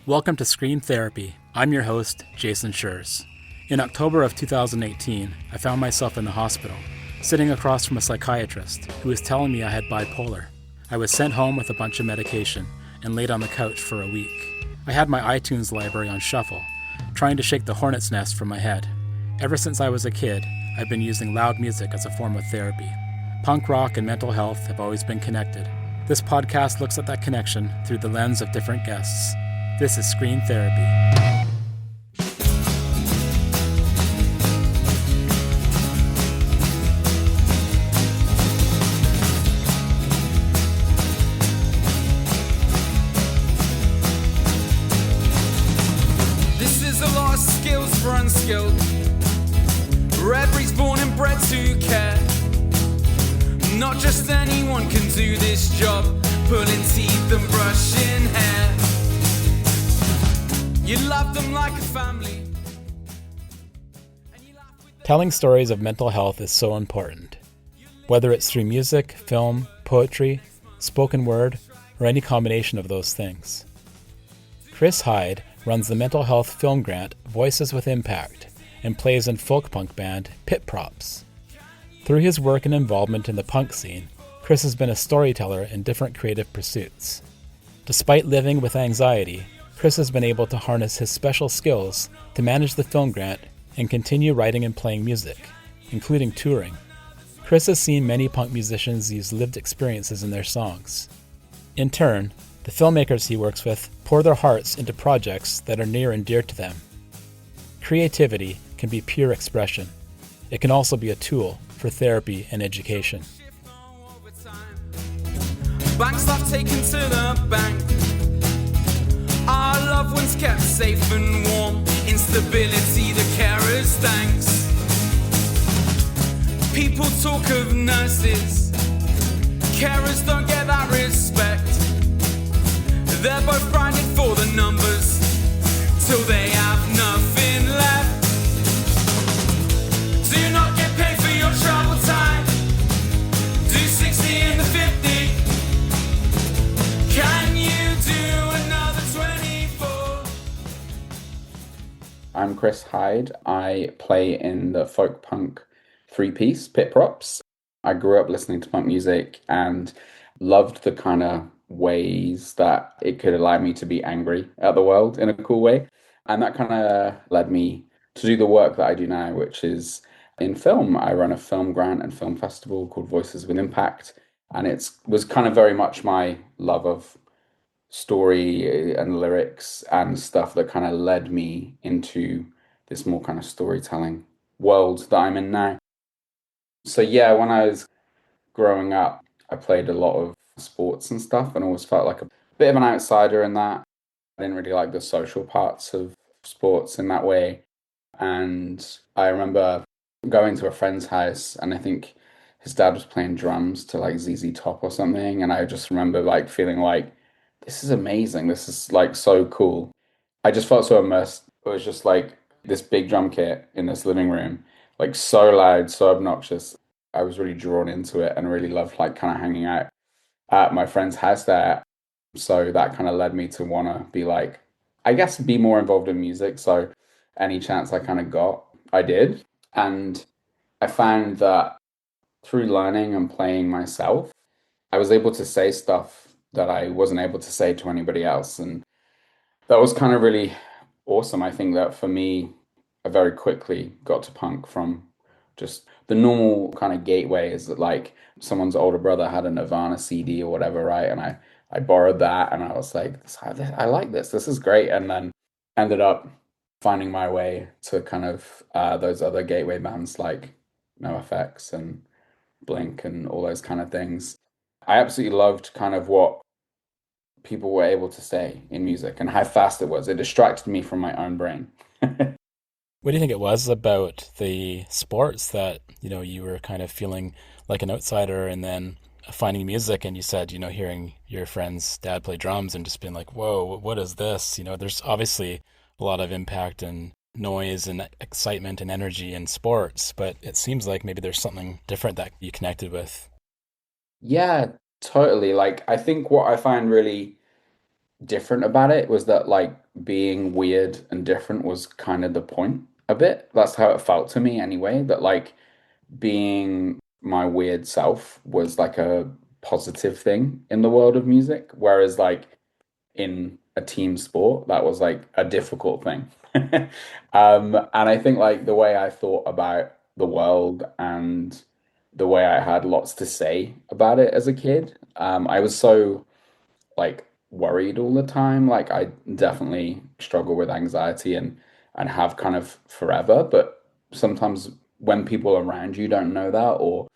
Welcome to Scream Therapy. I'm your host, Jason Schreurs. In October of 2018, I found myself in the hospital, sitting across from a psychiatrist who was telling me I had bipolar. I was sent home with a bunch of medication and laid on the couch for a week. I had my iTunes library on shuffle, trying to shake the hornet's nest from my head. Ever since I was a kid, I've been using loud music as a form of therapy. Punk rock and mental health have always been connected. This podcast looks at that connection through the lens of different guests. This is Scream Therapy. This is a lot of skills for unskilled. Reprise born and bred to care. Not just anyone can do this job, pulling teeth and brushing hair. You love them like a family. Telling stories of mental health is so important. Whether it's through music, film, poetry, spoken word, or any combination of those things. Chris Hyde runs the mental health film grant Voices with Impact and plays in folk punk band Pit Props. Through his work and involvement in the punk scene, Chris has been a storyteller in different creative pursuits. Despite living with anxiety, Chris has been able to harness his special skills to manage the film grant and continue writing and playing music, including touring. Chris has seen many punk musicians use lived experiences in their songs. In turn, the filmmakers he works with pour their hearts into projects that are near and dear to them. Creativity can be pure expression. It can also be a tool for therapy and education. Bank stuff taken to the bank. Our loved ones kept safe and warm. Instability, the carers thanks. People talk of nurses. Carers don't get that respect. They're both grinding for the numbers till they have nothing left. Do not get paid for your travel time. Do 60 in the 50. Can you do another 24? I'm Chris Hyde. I play in the folk punk three-piece Pit Props. I grew up listening to punk music and loved the kind of ways that it could allow me to be angry at the world in a cool way. And that kind of led me to do the work that I do now, which is in film. I run a film grant and film festival called Voices with Impact. And it was kind of very much my love of story and lyrics and stuff that kind of led me into this more kind of storytelling world that I'm in now. So yeah, when I was growing up, I played a lot of sports and stuff and always felt like a bit of an outsider in that. I didn't really like the social parts of sports in that way. And I remember going to a friend's house and I think his dad was playing drums to like ZZ Top or something. And I just remember like feeling like, this is amazing. This is like so cool. I just felt so immersed. It was just like this big drum kit in this living room, like so loud, so obnoxious. I was really drawn into it and really loved like kind of hanging out at my friend's house there. So that kind of led me to want to be like, I guess, be more involved in music. So any chance I kind of got, I did. And I found that through learning and playing myself, I was able to say stuff that I wasn't able to say to anybody else. And that was kind of really awesome. I think that for me, I very quickly got to punk from just the normal kind of gateway is that like someone's older brother had a Nirvana CD or whatever, right? And I borrowed that and I was like, I like this. This is great. And then ended up finding my way to kind of those other gateway bands like NoFX and Blink and all those kind of things. I absolutely loved kind of what people were able to say in music and how fast it was. It distracted me from my own brain. What do you think it was about the sports that, you were kind of feeling like an outsider and then finding music and you said, hearing your friend's dad play drums and just being like, whoa, what is this? There's obviously a lot of impact and noise and excitement and energy in sports, but it seems like maybe there's something different that you connected with. Yeah, totally. Like, I think what I find really different about it was that like being weird and different was kind of the point a bit. That's how it felt to me anyway, that like being my weird self was like a positive thing in the world of music, whereas like in a team sport, that was like a difficult thing. And I think like the way I thought about the world and the way I had lots to say about it as a kid, I was so like worried all the time. Like I definitely struggle with anxiety and have kind of forever, but sometimes when people around you don't know that, or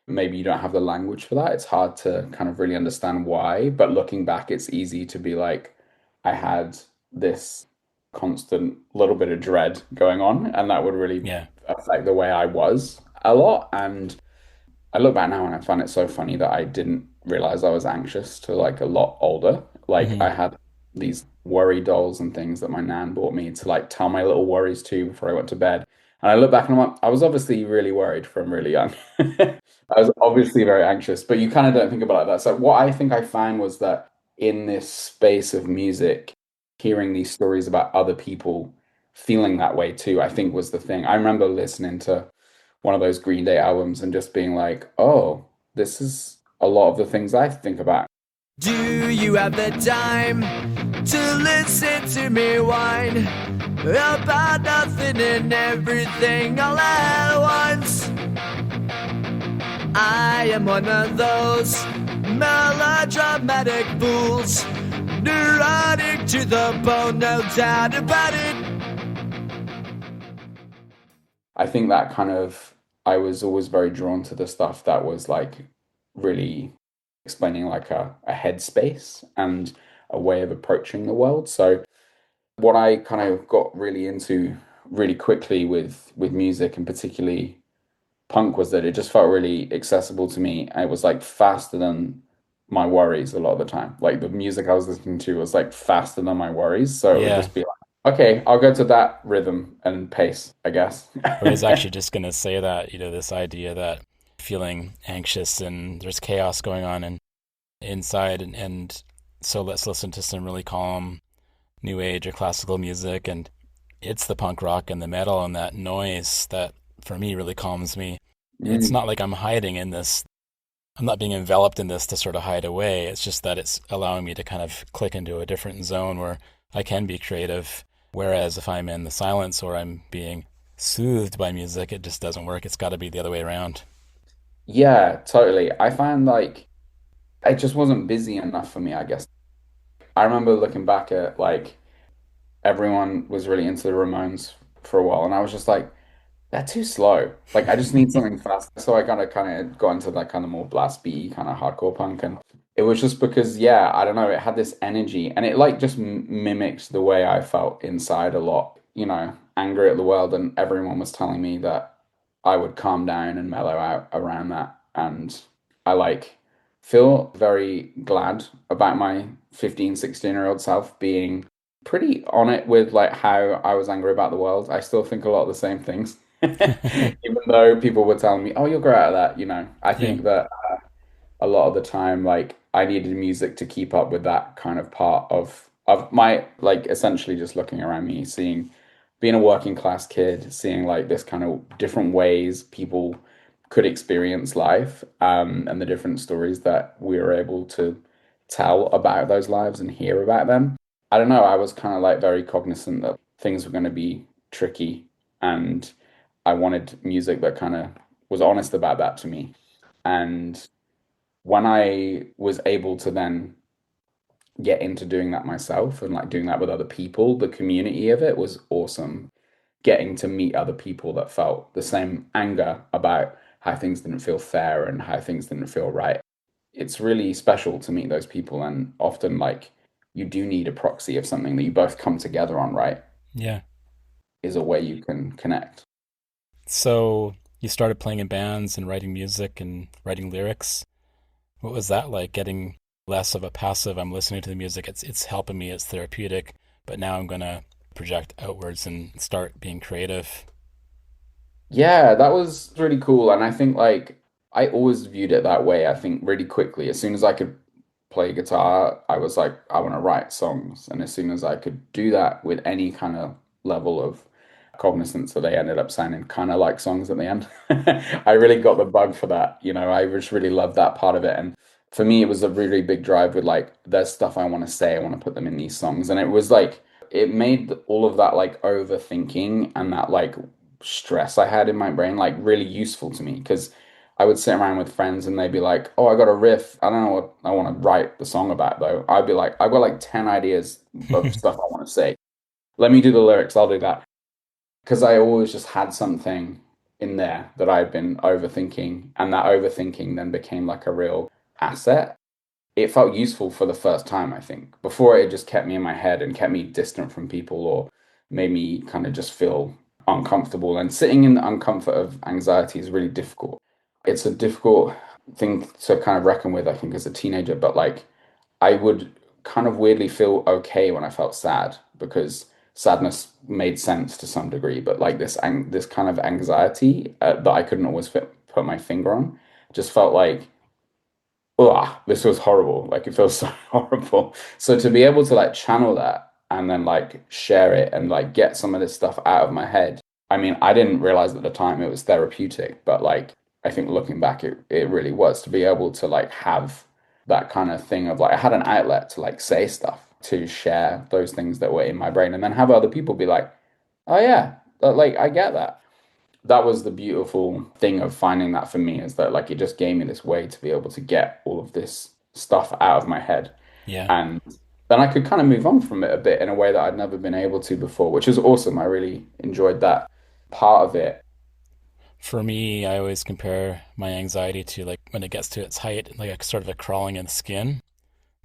maybe you don't have the language for that, it's hard to kind of really understand why. But looking back, it's easy to be like, I had this constant little bit of dread going on, and that would really Yeah. affect the way I was a lot. And I look back now and I find it so funny that I didn't realize I was anxious till like a lot older. Like I Hmm. had these worry dolls and things that my nan bought me to like tell my little worries to before I went to bed. And I look back and I'm like, I was obviously really worried from really young. I was obviously very anxious, but you kind of don't think about it like that. So what I think I found was that in this space of music, hearing these stories about other people feeling that way too, I think was the thing. I remember listening to one of those Green Day albums and just being like, oh, this is a lot of the things I think about. Do you have the time to listen to me whine about nothing and everything all at once? I am one of those melodramatic fools, neurotic to the bone, no doubt about it. I think that kind of, I was always very drawn to the stuff that was like really explaining like a headspace and a way of approaching the world. So what I kind of got really into really quickly with music and particularly punk was that it just felt really accessible to me. And it was like faster than my worries a lot of the time. Like the music I was listening to was like faster than my worries. So it would Yeah. just be like, okay, I'll go to that rhythm and pace, I guess. I was actually just going to say that, this idea that feeling anxious and there's chaos going on and inside and so let's listen to some really calm new age or classical music, and it's the punk rock and the metal and that noise that for me really calms me. It's Mm, not like I'm hiding in this. I'm not being enveloped in this to sort of hide away. It's just that it's allowing me to kind of click into a different zone where I can be creative. Whereas if I'm in the silence or I'm being soothed by music, it just doesn't work. It's got to be the other way around. yeah, totally. I found like it just wasn't busy enough for me, I guess. I remember looking back at like everyone was really into the Ramones for a while, and I was just like, they're too slow. Like I just need something fast. So I kind of got into that kind of more blast beat kind of hardcore punk, and it was just because yeah, I don't know, it had this energy, and it like just mimicked the way I felt inside a lot. Angry at the world, and everyone was telling me that I would calm down and mellow out around that, and I like feel very glad about my 15, 16-year-old self being pretty on it with like how I was angry about the world. I still think a lot of the same things. Even though people were telling me, "Oh, you'll grow out of that," I Yeah. think that a lot of the time, like I needed music to keep up with that kind of part of my like essentially just looking around me, seeing being a working class kid, seeing like this kind of different ways people could experience life, and the different stories that we were able to tell about those lives and hear about them. I don't know, I was kind of like very cognizant that things were going to be tricky, and I wanted music that kind of was honest about that to me. And when I was able to then get into doing that myself and like doing that with other people, the community of it was awesome. Getting to meet other people that felt the same anger about how things didn't feel fair and how things didn't feel right. It's really special to meet those people, and often like you do need a proxy of something that you both come together on, right? Yeah. Is a way you can connect. So you started playing in bands and writing music and writing lyrics. What was that like, getting less of a passive, I'm listening to the music, it's helping me, it's therapeutic, but now I'm gonna project outwards and start being creative. Yeah, that was really cool. And I think like I always viewed it that way. I think really quickly, as soon as I could play guitar, I was like, I want to write songs. And as soon as I could do that with any kind of level of cognizance, that they ended up sounding kind of like songs at the end. I really got the bug for that. I just really loved that part of it. And for me, it was a really big drive with like, there's stuff I want to say, I want to put them in these songs. And it was like, it made all of that like overthinking and that like stress I had in my brain like really useful to me because I would sit around with friends and they'd be like, "Oh, I got a riff. I don't know what I want to write the song about though." I'd be like, "I've got like 10 ideas of stuff I want to say. Let me do the lyrics. I'll do that." Because I always just had something in there that I'd been overthinking, and that overthinking then became like a real asset. It felt useful for the first time, I think. Before it just kept me in my head and kept me distant from people or made me kind of just feel uncomfortable. And sitting in the uncomfort of anxiety is really difficult. It's a difficult thing to kind of reckon with, I think, as a teenager, but like I would kind of weirdly feel okay when I felt sad because sadness made sense to some degree, but like this kind of anxiety that I couldn't always put my finger on just felt like, oh, this was horrible. Like it feels so horrible. So to be able to like channel that and then like share it and like get some of this stuff out of my head. I mean, I didn't realize at the time it was therapeutic, but like I think looking back, it really was to be able to like have that kind of thing of like I had an outlet to like say stuff, to share those things that were in my brain, and then have other people be like, "Oh yeah, like I get that." That was the beautiful thing of finding that for me is that like it just gave me this way to be able to get all of this stuff out of my head. Yeah. And then I could kind of move on from it a bit in a way that I'd never been able to before, which was awesome. I really enjoyed that part of it. For me, I always compare my anxiety to like when it gets to its height, like a sort of a crawling in the skin.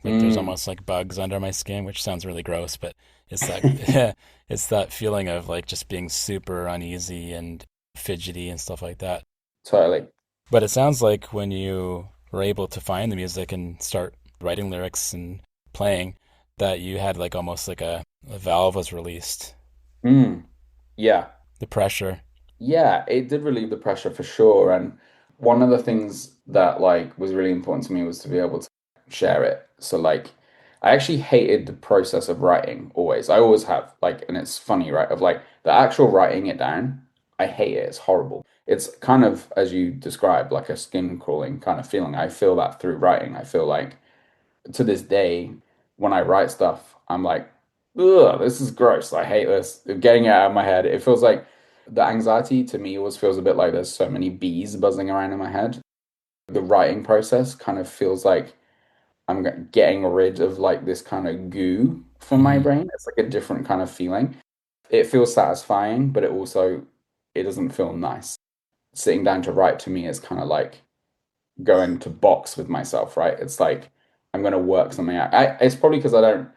Like there's Mm. almost like bugs under my skin, which sounds really gross, but it's that it's that feeling of like just being super uneasy and fidgety and stuff like that. Totally. But it sounds like when you were able to find the music and start writing lyrics and playing, that you had like almost like a valve was released. Mm. Yeah. The pressure. Yeah, it did relieve the pressure for sure. And one of the things that like was really important to me was to be able to share it. So like I actually hated the process of writing always. I always have. Like, and it's funny, right? Of like the actual writing it down, I hate it. It's horrible. It's kind of as you described, like a skin crawling kind of feeling. I feel that through writing. I feel like to this day, when I write stuff, I'm like, ugh, this is gross. I hate this. Getting it out of my head. It feels like the anxiety to me always feels a bit like there's so many bees buzzing around in my head. The writing process kind of feels like I'm getting rid of like this kind of goo from my Hmm. brain. It's like a different kind of feeling. It feels satisfying, but it doesn't feel nice. Sitting down to write to me is kind of like going to box with myself, right? It's like I'm going to work something out. It's probably because I don't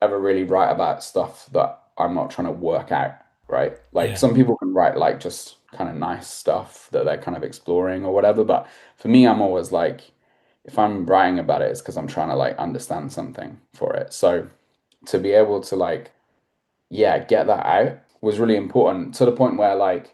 ever really write about stuff that I'm not trying to work out, right? Like Yeah. some people can write like just kind of nice stuff that they're kind of exploring or whatever, but for me, I'm always like, if I'm writing about it, it's because I'm trying to like understand something for it. So to be able to like, yeah, get that out was really important to the point where like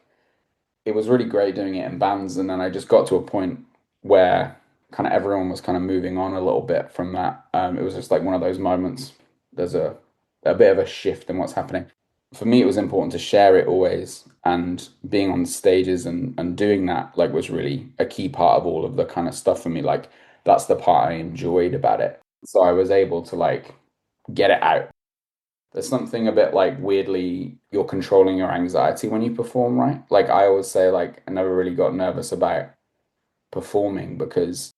it was really great doing it in bands, and then I just got to a point where kind of everyone was kind of moving on a little bit from that. It was just like one of those moments. There's a bit of a shift in what's happening. For me, it was important to share it always, and being on stages and doing that like was really a key part of all of the kind of stuff for me. Like that's the part I enjoyed about it. So I was able to like get it out. There's something a bit like weirdly you're controlling your anxiety when you perform, right? Like I always say, like I never really got nervous about performing because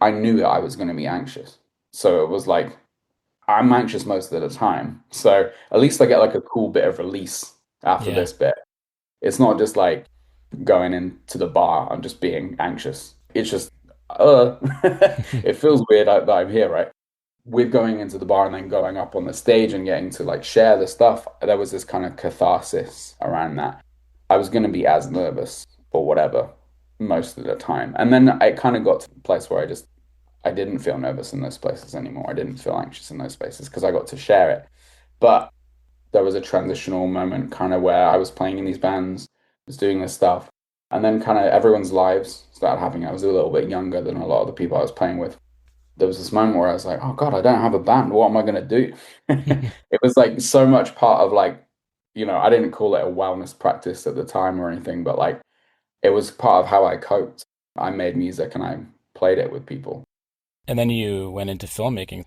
I knew that I was going to be anxious. So it was like I'm anxious most of the time. So at least I get like a cool bit of release after Yeah. this bit. It's not just like going into the bar and just being anxious. It's just uh it feels weird that I'm here, right? With going into the bar and then going up on the stage and getting to like share the stuff, there was this kind of catharsis around that. I was going to be as nervous or whatever most of the time. And then I kind of got to the place where I didn't feel nervous in those places anymore. I didn't feel anxious in those spaces because I got to share it. But there was a transitional moment kind of where I was playing in these bands, was doing this stuff, and then kind of everyone's lives started happening. I was a little bit younger than a lot of the people I was playing with. there was this moment where I was like, oh God, I don't have a band. What am I going to do? It was like so much part of like, I didn't call it a wellness practice at the time or anything, but like it was part of how I coped. I made music and I played it with people. And then you went into filmmaking.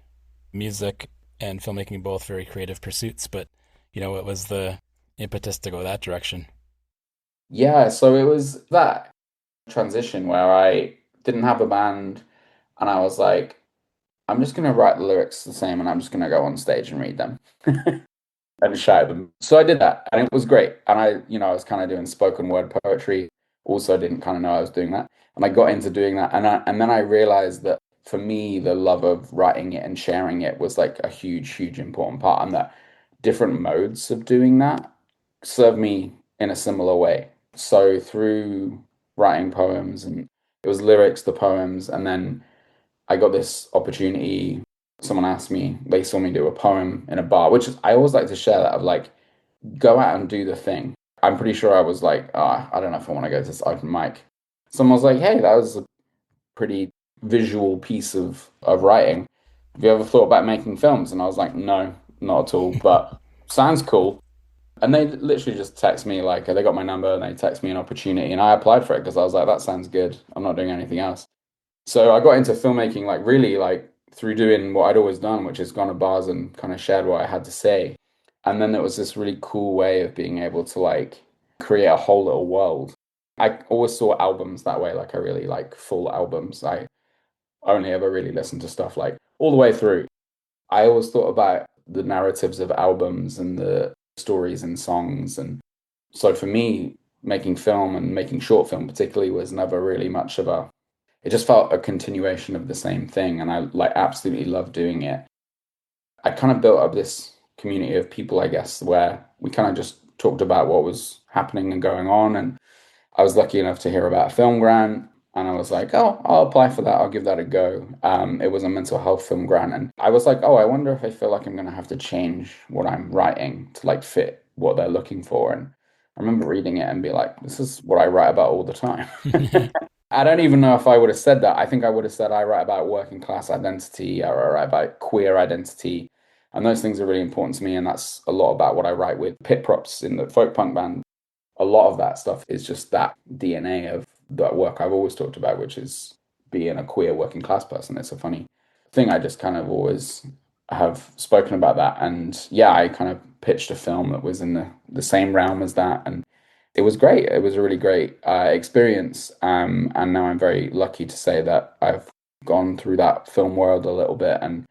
Music and filmmaking both very creative pursuits, but what was the impetus to go that direction? Yeah, so it was that transition where I didn't have a band and I was like, I'm just going to write the lyrics the same and I'm just going to go on stage and read them and shout them. So I did that and it was great. And I was kind of doing spoken word poetry. Also didn't kind of know I was doing that. And I got into doing that. And then I realized that for me, the love of writing it and sharing it was like a huge, huge important part. And that different modes of doing that served me in a similar way. So through writing poems, and it was lyrics, the poems, and then I got this opportunity. Someone asked me, they saw me do a poem in a bar, which is, I always like to share that of like, go out and do the thing. I'm pretty sure I was like, I don't know if I want to go to this open mic. Someone was like, hey, that was a pretty visual piece of writing. Have you ever thought about making films? And I was like, no, not at all, but sounds cool. And they literally just text me like they got my number and they text me an opportunity and I applied for it because I was like, that sounds good. I'm not doing anything else. So I got into filmmaking like really like through doing what I'd always done, which is gone to bars and kind of shared what I had to say. And then there was this really cool way of being able to like create a whole little world. I always saw albums that way, like I really like full albums. I only ever really listened to stuff like all the way through. I always thought about the narratives of albums and the stories and songs. And so for me, making film and making short film particularly was never really much of a, it just felt a continuation of the same thing. And I like absolutely loved doing it. I kind of built up this community of people, I guess, where we kind of just talked about what was happening and going on. And I was lucky enough to hear about a film grant. And I was like, oh, I'll apply for that. I'll give that a go. It was a mental health film grant. And I was like, oh, I wonder if I feel like I'm going to have to change what I'm writing to like fit what they're looking for. And I remember reading it and be like, this is what I write about all the time. I don't even know if I would have said that. I think I would have said I write about working class identity or I write about queer identity. And those things are really important to me. And that's a lot about what I write with pit props in the folk punk band. A lot of that stuff is just that DNA of that work I've always talked about, which is being a queer working class person. It's a funny thing. I just kind of always have spoken about that. And yeah, I kind of pitched a film that was in the same realm as that. And it was great. It was a really great experience. And now I'm very lucky to say that I've gone through that film world a little bit. And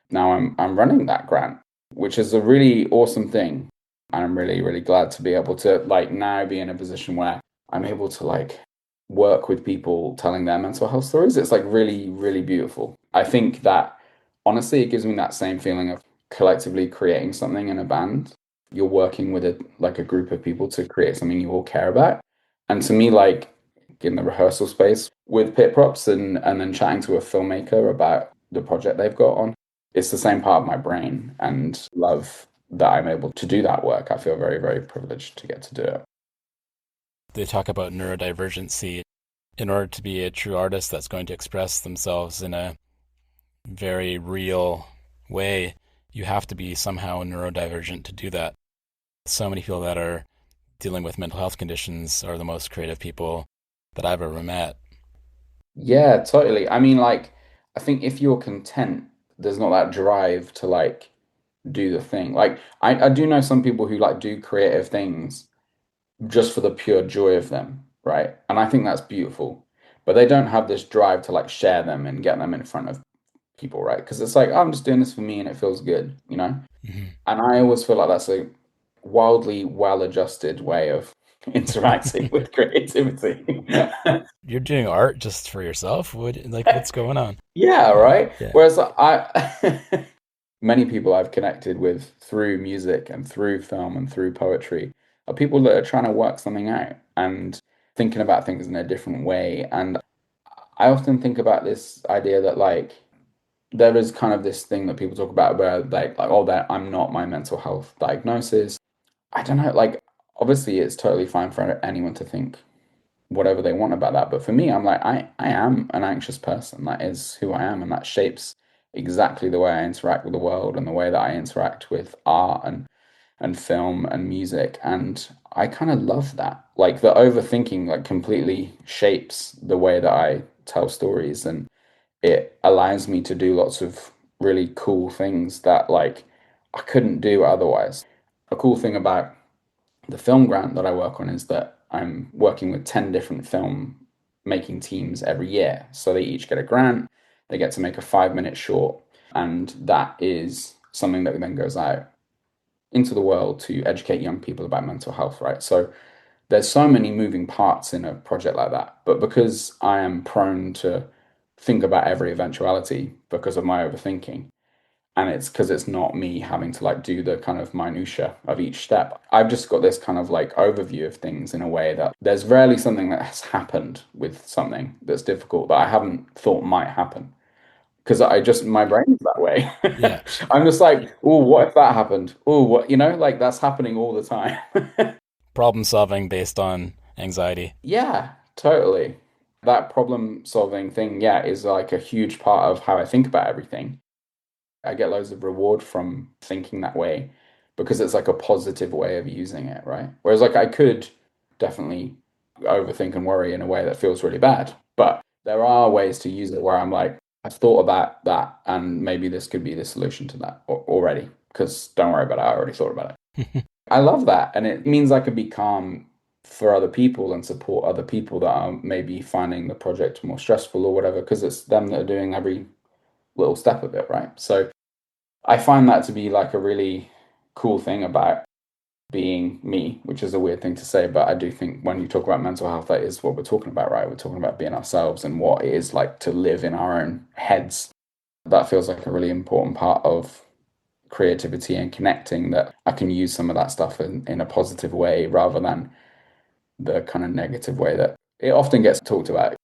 now I'm running that grant, which is a really awesome thing. And I'm really, really glad to be able to like now be in a position where I'm able to like work with people telling their mental health stories. It's like really, really beautiful. I think that honestly, it gives me that same feeling of collectively creating something in a band. You're working with a group of people to create something you all care about. And to me, like in the rehearsal space with pit props and then chatting to a filmmaker about the project they've got on, it's the same part of my brain and love that I'm able to do that work. I feel very, very privileged to get to do it. They talk about neurodivergency. In order to be a true artist that's going to express themselves in a very real way, you have to be somehow neurodivergent to do that. So many people that are dealing with mental health conditions are the most creative people that I've ever met. Yeah, totally. I mean, like, I think if you're content, there's not that drive to like do the thing. Like, I do know some people who like do creative things just for the pure joy of them, right? And I think that's beautiful. But they don't have this drive to like share them and get them in front of people, right? Because it's like, oh, I'm just doing this for me and it feels good, you know? Mm-hmm. And I always feel like that's a wildly well-adjusted way of interacting with creativity. You're doing art just for yourself? What's going on? Yeah, right. Yeah. Whereas I many people I've connected with through music and through film and through poetry are people that are trying to work something out and thinking about things in a different way. And I often think about this idea that like there is kind of this thing that people talk about where like oh that I'm not my mental health diagnosis. I don't know, like obviously it's totally fine for anyone to think whatever they want about that. But for me, I'm like, I am an anxious person. That is who I am, and that shapes exactly the way I interact with the world and the way that I interact with art and film and music. And I kind of love that. Like the overthinking like completely shapes the way that I tell stories, and it allows me to do lots of really cool things that like I couldn't do otherwise. A cool thing about the film grant that I work on is that I'm working with 10 different film making teams every year. So they each get a grant, they get to make a 5 minute short, and that is something that then goes out into the world to educate young people about mental health, right? So there's so many moving parts in a project like that. But because I am prone to think about every eventuality because of my overthinking, and it's because it's not me having to like do the kind of minutia of each step. I've just got this kind of like overview of things in a way that there's rarely something that has happened with something that's difficult that I haven't thought might happen. Because I just my brain's that way. Yeah. I'm just like, oh, what if that happened? Oh, what like that's happening all the time. Problem solving based on anxiety. Yeah, totally. That problem solving thing, yeah, is like a huge part of how I think about everything. I get loads of reward from thinking that way because it's like a positive way of using it, right? Whereas like I could definitely overthink and worry in a way that feels really bad, but there are ways to use it where I'm like, I've thought about that and maybe this could be the solution to that already because don't worry about it, I already thought about it. I love that. And it means I can be calm for other people and support other people that are maybe finding the project more stressful or whatever because it's them that are doing every little step of it, right? So I find that to be like a really cool thing about being me, which is a weird thing to say, but I do think when you talk about mental health, that is what we're talking about, right? We're talking about being ourselves and what it is like to live in our own heads. That feels like a really important part of creativity and connecting, that I can use some of that stuff in a positive way rather than the kind of negative way that it often gets talked about.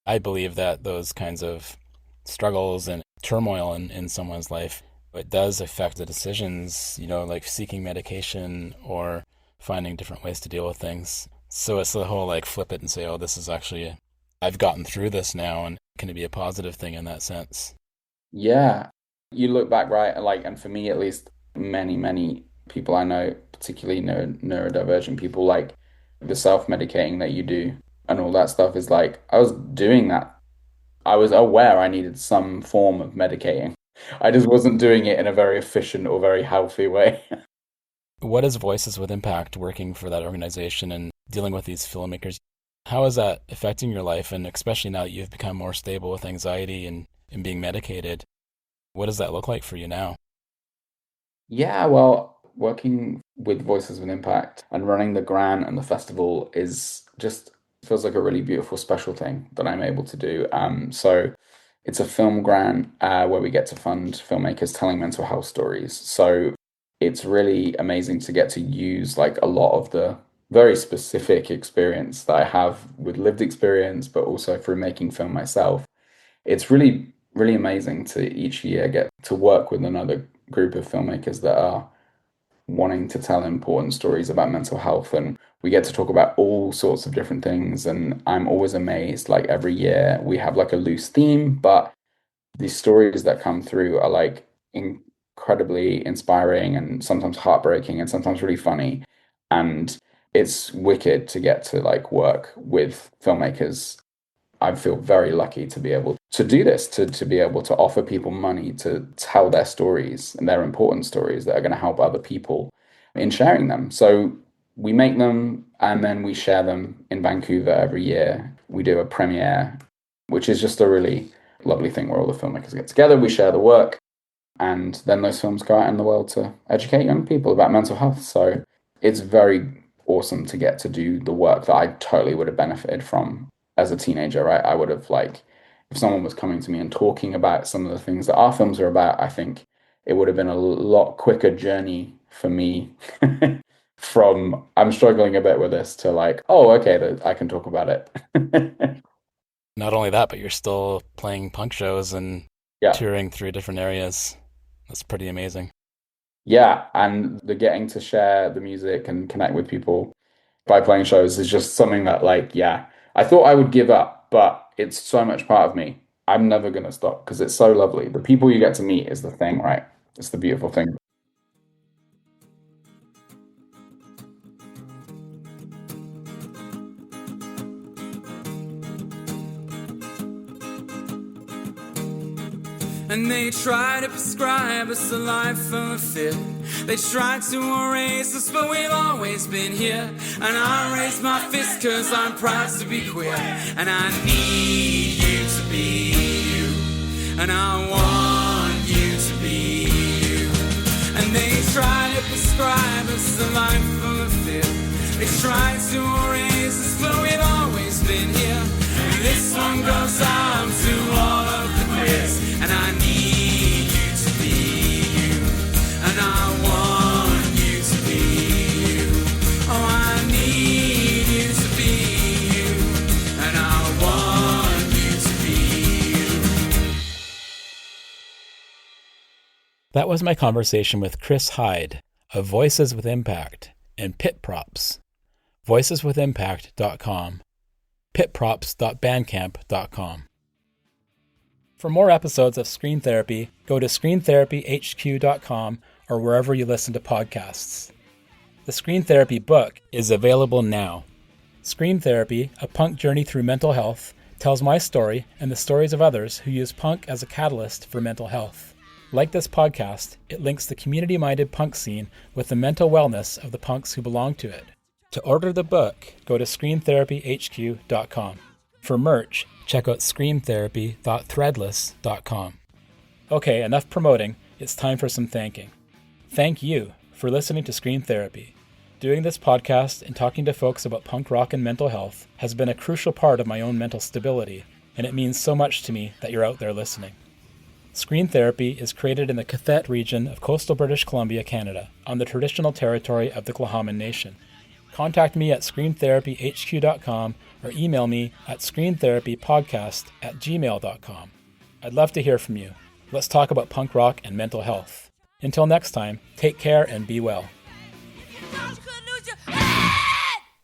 I believe that those kinds of struggles and turmoil in someone's life, it does affect the decisions, like seeking medication or finding different ways to deal with things. So it's the whole like flip it and say, oh, this is actually, I've gotten through this now, and can it be a positive thing in that sense? Yeah. You look back, right? Like, and for me at least, many, many people I know, particularly neurodivergent people, like the self-medicating that you do and all that stuff is like, I was doing that. I was aware I needed some form of medicating. I just wasn't doing it in a very efficient or very healthy way. What is Voices with Impact working for that organization and dealing with these filmmakers? How is that affecting your life? And especially now that you've become more stable with anxiety and being medicated, what does that look like for you now? Yeah, well, working with Voices with Impact and running the grant and the festival is just feels like a really beautiful, special thing that I'm able to do. So it's a film grant where we get to fund filmmakers telling mental health stories. So it's really amazing to get to use like a lot of the very specific experience that I have with lived experience, but also through making film myself. It's really, really amazing to each year get to work with another group of filmmakers that are wanting to tell important stories about mental health. And we get to talk about all sorts of different things. And I'm always amazed, like every year we have like a loose theme, but these stories that come through are like incredibly inspiring and sometimes heartbreaking and sometimes really funny. And it's wicked to get to like work with filmmakers. I feel very lucky to be able to do this, to be able to offer people money to tell their stories and their important stories that are going to help other people in sharing them. So we make them and then we share them in Vancouver every year. We do a premiere, which is just a really lovely thing where all the filmmakers get together, we share the work, and then those films go out in the world to educate young people about mental health. So it's very awesome to get to do the work that I totally would have benefited from as a teenager, right? I would have like, if someone was coming to me and talking about some of the things that our films are about, I think it would have been a lot quicker journey for me from I'm struggling a bit with this to like, oh, okay, I can talk about it. Not only that, but you're still playing punk shows and Yeah. touring through different areas. That's pretty amazing. Yeah, and the getting to share the music and connect with people by playing shows is just something that, like, yeah, I thought I would give up, but it's so much part of me. I'm never going to stop because it's so lovely. The people you get to meet is the thing, right? It's the beautiful thing. And they try to prescribe us a life full of fear. They try to erase us, but we've always been here. And I raise my fist cause I'm proud to be queer. And I need you to be you. And I want you to be you. And they try to prescribe us a life full of fear. They try to erase us, but we've always been here. And this one goes out to all of the queers. And I need you to be you. And I want you to be you. Oh, I need you to be you. And I want you to be you. That was my conversation with Chris Hyde of Voices with Impact and Pit Props. voiceswithimpact.com, pitprops.bandcamp.com. For more episodes of Screen Therapy, go to screentherapyhq.com or wherever you listen to podcasts. The Screen Therapy book is available now. Screen Therapy, A Punk Journey Through Mental Health, tells my story and the stories of others who use punk as a catalyst for mental health. Like this podcast, it links the community-minded punk scene with the mental wellness of the punks who belong to it. To order the book, go to screentherapyhq.com. For merch, check out screamtherapy.threadless.com. Okay, enough promoting. It's time for some thanking. Thank you for listening to Screen Therapy. Doing this podcast and talking to folks about punk rock and mental health has been a crucial part of my own mental stability, and it means so much to me that you're out there listening. Screen Therapy is created in the Cathet region of coastal British Columbia, Canada, on the traditional territory of the Tla'amin Nation. Contact me at screentherapyhq.com or email me at screentherapypodcast@gmail.com. I'd love to hear from you. Let's talk about punk rock and mental health. Until next time, take care and be well.